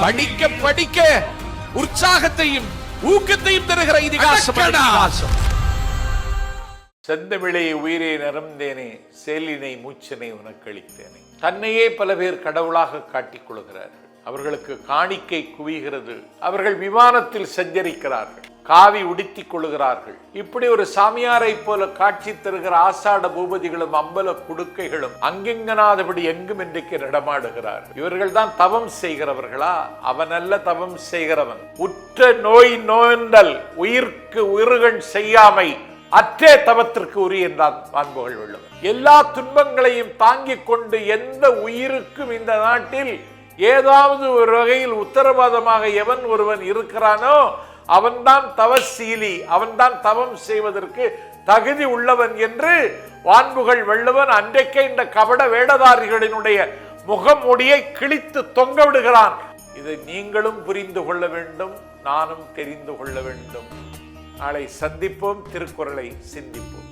படிக்க படிக்க உற்சாகத்தையும் ஊக்கத்தையும் தருகிற இதிகாசம். செந்தமிழே உயிரே நரம்பேனே சேலினை மூச்சனை உனக்களித்தேனே. தன்னையே பல பேர் கடவுளாக காட்டிக் கொள்கிறார்கள். அவர்களுக்கு காணிக்கை குவிகிறது. அவர்கள் விமானத்தில் சஞ்சரிக்கிறார்கள், காவி உடுத்திக் கொள்கிறார்கள். இப்படி ஒரு சாமியாரை போல காட்சி தருகிற ஆசாட பூபதிகளும் அம்பல குடுக்கைகளும் அங்கெங்கனாதபடி எங்கும் இன்றைக்கு நடமாடுகிறார்கள். இவர்கள் தான் தவம் செய்கிறவர்களா? அவனல்ல தவம் செய்கிறவன். உற்ற நோய் நோய்ந்தல் உயிர்க்கு உருகன் செய்யாமை அற்றே தவத்திற்கு உரிய என்றான் வான்புகள் உள்ளவர். எல்லா துன்பங்களையும் தாங்கிக் கொண்டு எந்த உயிருக்கும் இந்த நாட்டில் ஏதாவது ஒரு வகையில் உத்தரவாதமாக எவன் ஒருவன் இருக்கிறானோ அவன்தான் தவசீலி, அவன்தான் தவம் செய்வதற்கு தகுதி உள்ளவன் என்று வான்புகள் வெள்ளவன் அன்றைக்கே இந்த கபட வேடதாரிகளினுடைய முகமூடியை கிழித்து தொங்க விடுகிறான். இதை நீங்களும் புரிந்து கொள்ள வேண்டும், நானும் தெரிந்து கொள்ள வேண்டும். நாளை சந்திப்போம், திருக்குறளை சிந்திப்போம்.